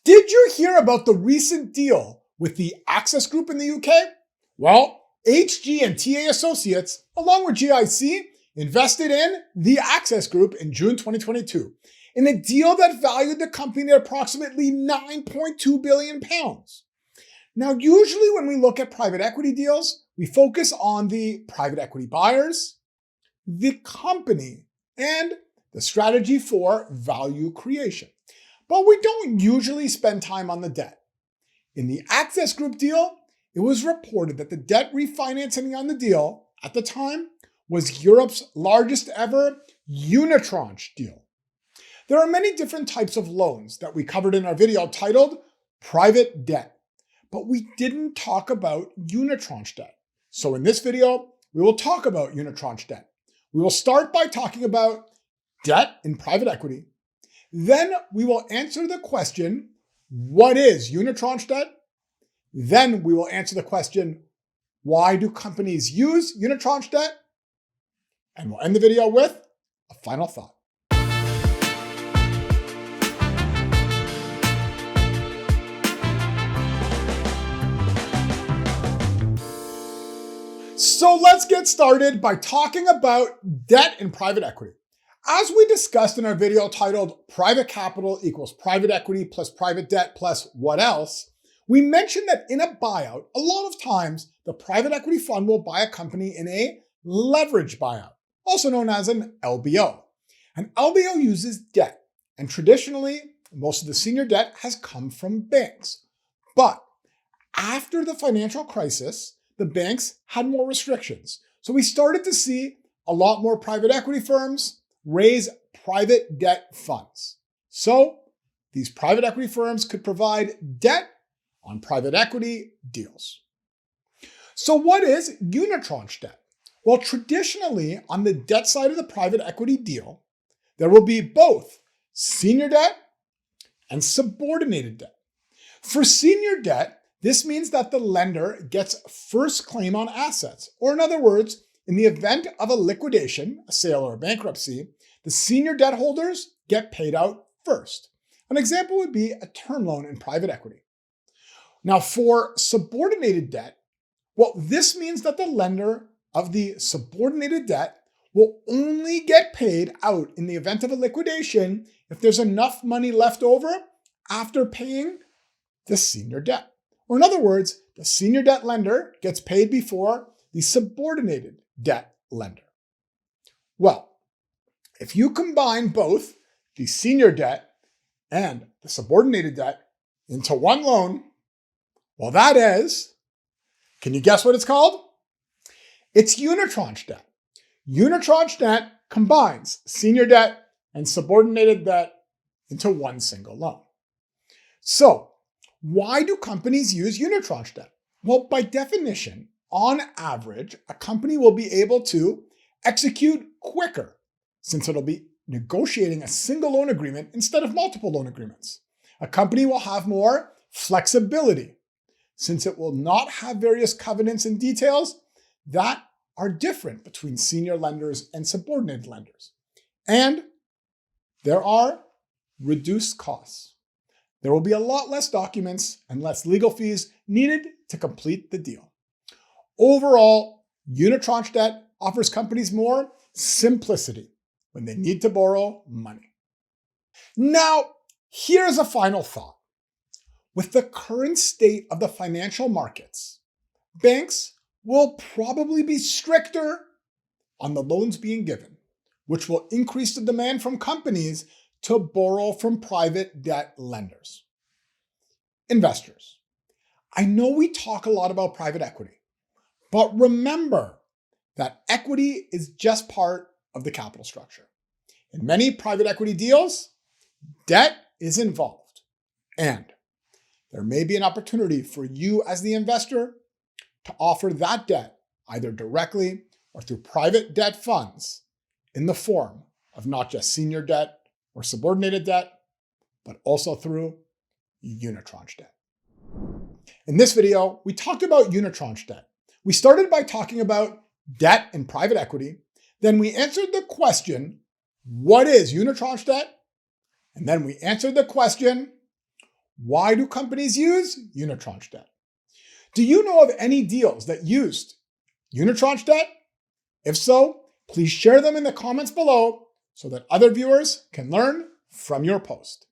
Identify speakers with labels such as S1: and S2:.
S1: Did you hear about the recent deal with the Access Group in the UK? Well, HG and TA Associates, along with GIC, invested in the Access Group in June 2022 in a deal that valued the company at approximately £9.2 billion. Now, usually when we look at private equity deals, we focus on the private equity buyers, the company, and the strategy for value creation. But we don't usually spend time on the debt. In the Access Group deal, it was reported that the debt refinancing on the deal at the time was Europe's largest ever Unitranche deal. There are many different types of loans that we covered in our video titled Private Debt, but we didn't talk about Unitranche debt. So in this video, we will talk about Unitranche debt. We will start by talking about debt in private equity. Then we will answer the question, what is Unitranche debt? Then we will answer the question, why do companies use Unitranche debt? And we'll end the video with a final thought. So let's get started by talking about debt in private equity. As we discussed in our video titled Private Capital equals Private Equity plus Private Debt plus what else, we mentioned that in a buyout, a lot of times the private equity fund will buy a company in a leverage buyout, also known as an LBO. An LBO uses debt, and traditionally, most of the senior debt has come from banks. But after the financial crisis, the banks had more restrictions. So we started to see a lot more private equity firms raise private debt funds. So these private equity firms could provide debt on private equity deals. So what is unitranche debt? Well, traditionally on the debt side of the private equity deal, there will be both senior debt and subordinated debt. For senior debt, this means that the lender gets first claim on assets, or in other words, in the event of a liquidation, a sale or a bankruptcy, the senior debt holders get paid out first. An example would be a term loan in private equity. Now, for subordinated debt, well, this means that the lender of the subordinated debt will only get paid out in the event of a liquidation if there's enough money left over after paying the senior debt. Or in other words, the senior debt lender gets paid before the subordinated debt lender. Well, if you combine both the senior debt and the subordinated debt into one loan, well, that is, can you guess what it's called? It's unitranche debt. Unitranche debt combines senior debt and subordinated debt into one single loan. So, why do companies use unitranche debt? Well, by definition, on average, a company will be able to execute quicker since it'll be negotiating a single loan agreement instead of multiple loan agreements. A company will have more flexibility since it will not have various covenants and details that are different between senior lenders and subordinated lenders. And there are reduced costs. There will be a lot less documents and less legal fees needed to complete the deal. Overall, unitranche debt offers companies more simplicity when they need to borrow money. Now, here's a final thought. With the current state of the financial markets, banks will probably be stricter on the loans being given, which will increase the demand from companies to borrow from private debt lenders. Investors, I know we talk a lot about private equity, but remember that equity is just part of the capital structure. In many private equity deals, debt is involved, and there may be an opportunity for you as the investor to offer that debt either directly or through private debt funds in the form of not just senior debt or subordinated debt, but also through unitranche debt. In this video, we talked about unitranche debt. We started by talking about debt in private equity. Then we answered the question, what is unitranche debt? And then we answered the question, Why do companies use unitranche debt? Do you know of any deals that used unitranche debt? If so, please share them in the comments below so that other viewers can learn from your post.